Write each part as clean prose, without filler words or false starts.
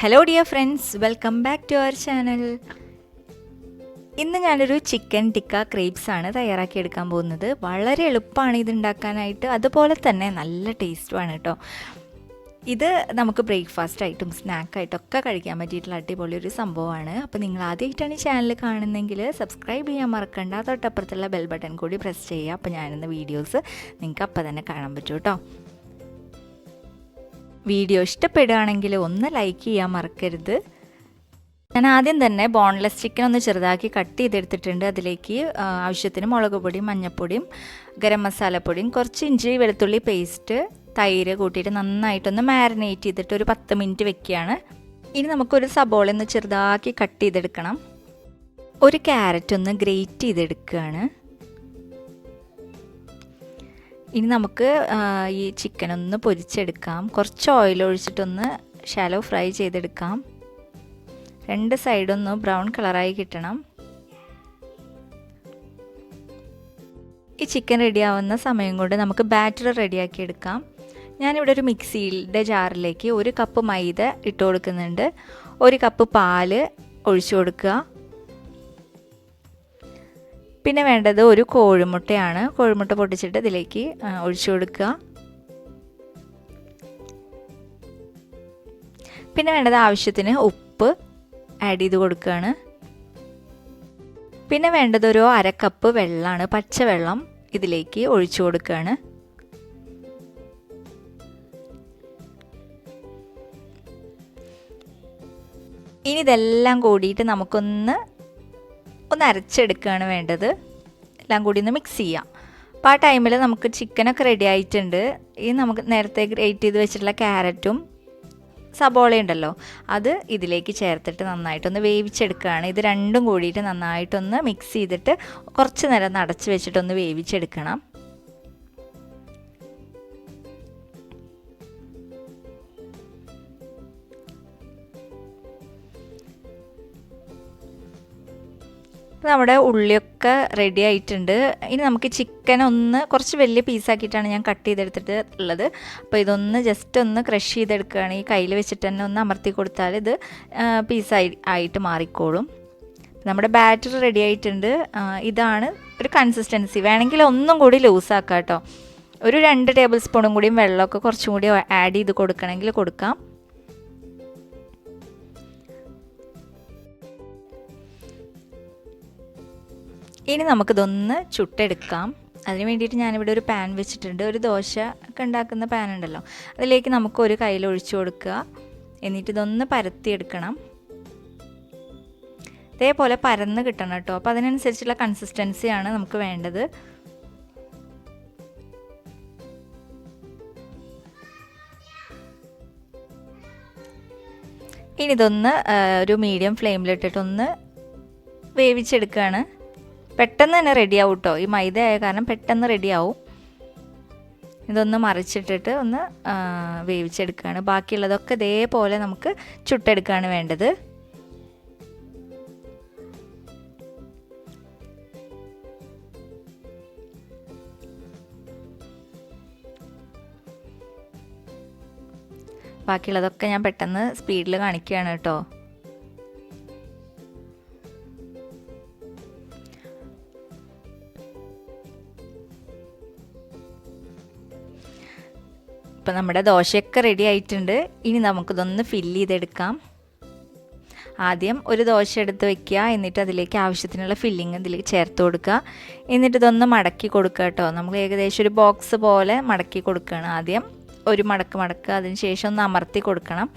Hello dear friends, welcome back to our channel. ഇന്ന് ഞാനൊരു chicken tikka ക്രേപ്സ് ആണ് തയ്യാറാക്കിയെടുക്കാൻ പോകുന്നത്. വളരെ എളുപ്പമാണ് ഇത് ഉണ്ടാക്കാനായിട്ട്, അതുപോലെ തന്നെ നല്ല ടേസ്റ്റുമാണ് കേട്ടോ. ഇത് നമുക്ക് ബ്രേക്ക്ഫാസ്റ്റ് ആയിട്ടും സ്നാക്കായിട്ടൊക്കെ കഴിക്കാൻ പറ്റിയിട്ടുള്ള അടിപൊളി ഒരു സംഭവമാണ്. അപ്പോൾ നിങ്ങൾ ആദ്യമായിട്ടാണ് ഈ ചാനൽ കാണുന്നതെങ്കിൽ സബ്സ്ക്രൈബ് ചെയ്യാൻ മറക്കണ്ട. തൊട്ടപ്പുറത്തുള്ള ബെൽ ബട്ടൺ കൂടി പ്രസ് ചെയ്യുക. അപ്പോൾ ഞാനിന്ന് വീഡിയോസ് നിങ്ങൾക്ക് അപ്പോൾ തന്നെ കാണാൻ പറ്റും കേട്ടോ. വീഡിയോ ഇഷ്ടപ്പെടുകയാണെങ്കിൽ ഒന്ന് ലൈക്ക് ചെയ്യാൻ മറക്കരുത്. ഞാൻ ആദ്യം തന്നെ ബോൺലെസ് ചിക്കൻ ഒന്ന് ചെറുതാക്കി കട്ട് ചെയ്തെടുത്തിട്ടുണ്ട്. അതിലേക്ക് ആവശ്യത്തിന് മുളക് പൊടിയും മഞ്ഞൾപ്പൊടിയും ഗരം മസാലപ്പൊടിയും കുറച്ച് ഇഞ്ചി വെളുത്തുള്ളി പേസ്റ്റ് തൈര് കൂട്ടിയിട്ട് നന്നായിട്ടൊന്ന് മാരിനേറ്റ് ചെയ്തിട്ട് ഒരു 10 മിനിറ്റ് വെക്കുകയാണ്. ഇനി നമുക്കൊരു സബോള ഒന്ന് ചെറുതാക്കി കട്ട് ചെയ്തെടുക്കണം. ഒരു ക്യാരറ്റ് ഒന്ന് ഗ്രേറ്റ് ചെയ്തെടുക്കുകയാണ്. ഇനി നമുക്ക് ഈ ചിക്കൻ ഒന്ന് പൊരിച്ചെടുക്കാം. കുറച്ച് ഓയിൽ ഒഴിച്ചിട്ടൊന്ന് ഷാലോ ഫ്രൈ ചെയ്തെടുക്കാം. 2 സൈഡൊന്ന് ബ്രൗൺ കളറായി കിട്ടണം. ഈ ചിക്കൻ റെഡിയാവുന്ന സമയം കൊണ്ട് നമുക്ക് ബാറ്റർ റെഡിയാക്കി എടുക്കാം. ഞാനിവിടെ ഒരു മിക്സിയുടെ ജാറിലേക്ക് 1 കപ്പ് മൈദ ഇട്ട് കൊടുക്കുന്നുണ്ട്. 1 കപ്പ് പാല് ഒഴിച്ചു കൊടുക്കുക. പിന്നെ വേണ്ടത് ഒരു കോഴിമുട്ടയാണ്. കോഴിമുട്ട പൊട്ടിച്ചിട്ട് ഇതിലേക്ക് ഒഴിച്ചു കൊടുക്കുക. പിന്നെ വേണ്ടത് ആവശ്യത്തിന് ഉപ്പ് ആഡ് ചെയ്ത് കൊടുക്കുകയാണ്. പിന്നെ വേണ്ടത് ഒരു 1/2 കപ്പ് വെള്ളമാണ്, പച്ചവെള്ളം ഇതിലേക്ക് ഒഴിച്ചു കൊടുക്കുകയാണ്. ഇനി ഇതെല്ലാം കൂടിയിട്ട് നമുക്കൊന്ന് അരച്ചെടുക്കുകയാണ് വേണ്ടത്. എല്ലാം കൂടി ഒന്ന് മിക്സ് ചെയ്യാം. അപ്പോൾ ആ ടൈമിൽ നമുക്ക് ചിക്കനൊക്കെ റെഡി ആയിട്ടുണ്ട്. ഈ നമുക്ക് നേരത്തെ ഗ്രേറ്റ് ചെയ്ത് വെച്ചിട്ടുള്ള ക്യാരറ്റും സബോളയുണ്ടല്ലോ, അത് ഇതിലേക്ക് ചേർത്തിട്ട് നന്നായിട്ടൊന്ന് വേവിച്ചെടുക്കുകയാണ്. ഇത് രണ്ടും കൂടിയിട്ട് നന്നായിട്ടൊന്ന് മിക്സ് ചെയ്തിട്ട് കുറച്ച് നേരം അടച്ച് വെച്ചിട്ടൊന്ന് വേവിച്ചെടുക്കണം. നമ്മുടെ ഉള്ളിയൊക്കെ റെഡി ആയിട്ടുണ്ട്. ഇനി നമുക്ക് ചിക്കൻ ഒന്ന് കുറച്ച് വലിയ പീസാക്കിയിട്ടാണ് ഞാൻ കട്ട് ചെയ്തെടുത്തിട്ടുള്ളത്. അപ്പോൾ ഇതൊന്ന് ജസ്റ്റ് ഒന്ന് ക്രഷ് ചെയ്തെടുക്കുകയാണ്. ഈ കയ്യിൽ വെച്ചിട്ട് തന്നെ ഒന്ന് അമർത്തി കൊടുത്താൽ ഇത് ആയിട്ട് മാറിക്കോളും. നമ്മുടെ ബാറ്റർ റെഡി ആയിട്ടുണ്ട്. ഇതാണ് ഒരു കൺസിസ്റ്റൻസി. വേണമെങ്കിൽ ഒന്നും കൂടി ലൂസാക്കാം കേട്ടോ. ഒരു 2 ടേബിൾ സ്പൂണും കൂടിയും വെള്ളമൊക്കെ കുറച്ചും കൂടി ആഡ് ചെയ്ത് കൊടുക്കണമെങ്കിൽ കൊടുക്കാം. ഇനി നമുക്കിതൊന്ന് ചുട്ടെടുക്കാം. അതിന് വേണ്ടിയിട്ട് ഞാനിവിടെ ഒരു പാൻ വെച്ചിട്ടുണ്ട്. ഒരു ദോശ ഒക്കെ ഉണ്ടാക്കുന്ന പാൻ ഉണ്ടല്ലോ, അതിലേക്ക് നമുക്ക് ഒരു കയ്യിൽ ഒഴിച്ചു കൊടുക്കുക. എന്നിട്ട് ഇതൊന്ന് പരത്തിയെടുക്കണം. ഇതേപോലെ പരന്ന് കിട്ടണം കേട്ടോ. അപ്പോൾ അതിനനുസരിച്ചുള്ള കൺസിസ്റ്റൻസിയാണ് നമുക്ക് വേണ്ടത്. ഇനി ഇതൊന്ന് ഒരു മീഡിയം ഫ്ലെയിമിലിട്ടിട്ടൊന്ന് വേവിച്ചെടുക്കുകയാണ്. പെട്ടെന്ന് തന്നെ റെഡിയാവും കേട്ടോ. ഈ മൈദ ആയ കാരണം പെട്ടെന്ന് റെഡിയാവും. ഇതൊന്ന് മറിച്ചിട്ടിട്ട് ഒന്ന് വേവിച്ചെടുക്കുകയാണ്. ബാക്കിയുള്ളതൊക്കെ ഇതേപോലെ നമുക്ക് ചുട്ടെടുക്കുകയാണ് വേണ്ടത്. ബാക്കിയുള്ളതൊക്കെ ഞാൻ പെട്ടെന്ന് സ്പീഡിൽ കാണിക്കുകയാണ് കേട്ടോ. ഇപ്പം നമ്മുടെ ദോശയൊക്കെ റെഡി ആയിട്ടുണ്ട്. ഇനി നമുക്കിതൊന്ന് ഫില്ല് ചെയ്തെടുക്കാം. ആദ്യം ഒരു ദോശ എടുത്ത് വെക്കുക. എന്നിട്ട് അതിലേക്ക് ആവശ്യത്തിനുള്ള ഫില്ലിങ് ഇതിലേക്ക് ചേർത്ത് കൊടുക്കുക. എന്നിട്ട് ഇതൊന്ന് മടക്കി കൊടുക്കുക കേട്ടോ. നമ്മൾ ഏകദേശം ഒരു ബോക്സ് പോലെ മടക്കി കൊടുക്കുകയാണ്. ആദ്യം ഒരു മടക്കുക, അതിന് ശേഷം ഒന്ന് അമർത്തി കൊടുക്കണം.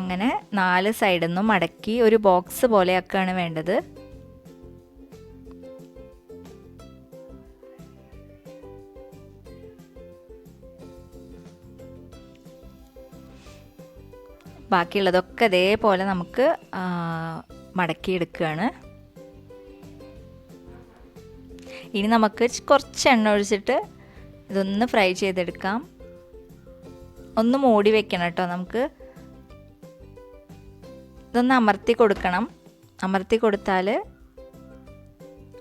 അങ്ങനെ 4 സൈഡിൽ നിന്നും മടക്കി ഒരു ബോക്സ് പോലെയാക്കുകയാണ് വേണ്ടത്. ബാക്കിയുള്ളതൊക്കെ ഇതേപോലെ നമുക്ക് മടക്കിയെടുക്കുകയാണ്. ഇനി നമുക്ക് കുറച്ച് എണ്ണ ഒഴിച്ചിട്ട് ഇതൊന്ന് ഫ്രൈ ചെയ്തെടുക്കാം. ഒന്ന് മൂടി വെക്കണം കേട്ടോ. നമുക്ക് ഇതൊന്ന് അമർത്തി കൊടുക്കണം. അമർത്തി കൊടുത്താൽ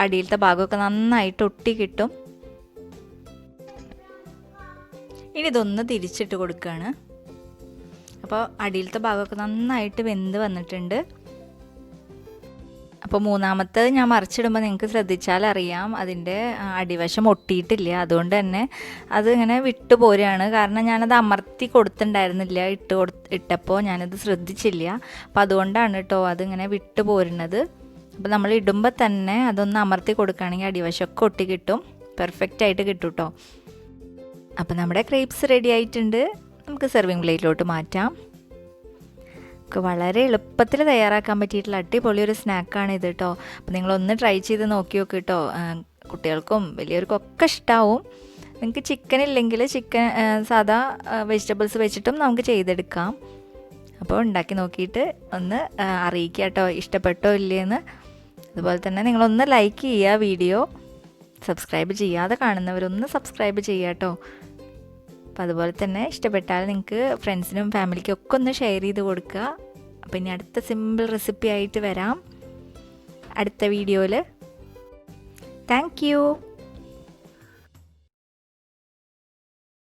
അടിയിലത്തെ ഭാഗമൊക്കെ നന്നായിട്ട് ഒട്ടി കിട്ടും. ഇനി ഇതൊന്ന് തിരിച്ചിട്ട് കൊടുക്കുകയാണ്. അപ്പോൾ അടിയിലത്തെ ഭാഗമൊക്കെ നന്നായിട്ട് വെന്ത് വന്നിട്ടുണ്ട്. അപ്പോൾ മൂന്നാമത്തെ ഞാൻ മറിച്ചിടുമ്പോൾ നിങ്ങൾക്ക് ശ്രദ്ധിച്ചാൽ അറിയാം അതിൻ്റെ അടിവശം ഒട്ടിയിട്ടില്ല. അതുകൊണ്ട് തന്നെ അത് ഇങ്ങനെ വിട്ടു പോരുകയാണ്. കാരണം ഞാനത് അമർത്തി കൊടുത്തിട്ടുണ്ടായിരുന്നില്ല, ഇട്ടപ്പോൾ ഞാനത് ശ്രദ്ധിച്ചില്ല. അപ്പോൾ അതുകൊണ്ടാണ് കേട്ടോ അതിങ്ങനെ വിട്ടു പോരുന്നത്. അപ്പോൾ നമ്മൾ ഇടുമ്പോൾ തന്നെ അതൊന്ന് അമർത്തി കൊടുക്കുകയാണെങ്കിൽ അടിവശമൊക്കെ ഒട്ടി കിട്ടും, പെർഫെക്റ്റ് ആയിട്ട് കിട്ടും കേട്ടോ. അപ്പോൾ നമ്മുടെ ക്രേപ്സ് റെഡി ആയിട്ടുണ്ട്. നമുക്ക് സെർവിങ് പ്ലേറ്റിലോട്ട് മാറ്റാം. വളരെ എളുപ്പത്തിൽ തയ്യാറാക്കാൻ പറ്റിയിട്ടുള്ള അടിപൊളി ഒരു സ്നാക്കാണ് ഇത് കേട്ടോ. അപ്പോൾ നിങ്ങളൊന്ന് ട്രൈ ചെയ്ത് നോക്കി നോക്ക് കേട്ടോ. കുട്ടികൾക്കും വലിയവർക്കും ഒക്കെ ഇഷ്ടമാവും. നിങ്ങൾക്ക് ചിക്കൻ ഇല്ലെങ്കിൽ സാധാ വെജിറ്റബിൾസ് വെച്ചിട്ടും നമുക്ക് ചെയ്തെടുക്കാം. അപ്പോൾ ഉണ്ടാക്കി നോക്കിയിട്ട് ഒന്ന് അറിയിക്കുക കേട്ടോ, ഇഷ്ടപ്പെട്ടോ ഇല്ലയെന്ന്. അതുപോലെ തന്നെ നിങ്ങളൊന്ന് ലൈക്ക് ചെയ്യുക വീഡിയോ. സബ്സ്ക്രൈബ് ചെയ്യാതെ കാണുന്നവരൊന്ന് സബ്സ്ക്രൈബ് ചെയ്യുക കേട്ടോ. അപ്പോൾ അതുപോലെ തന്നെ ഇഷ്ടപ്പെട്ടാൽ നിങ്ങൾക്ക് ഫ്രണ്ട്സിനും ഫാമിലിക്കും ഒക്കെ ഒന്ന് ഷെയർ ചെയ്ത് കൊടുക്കുക. അപ്പോൾ ഇനി അടുത്ത സിമ്പിൾ റെസിപ്പി ആയിട്ട് വരാം അടുത്ത വീഡിയോയിൽ. Thank you.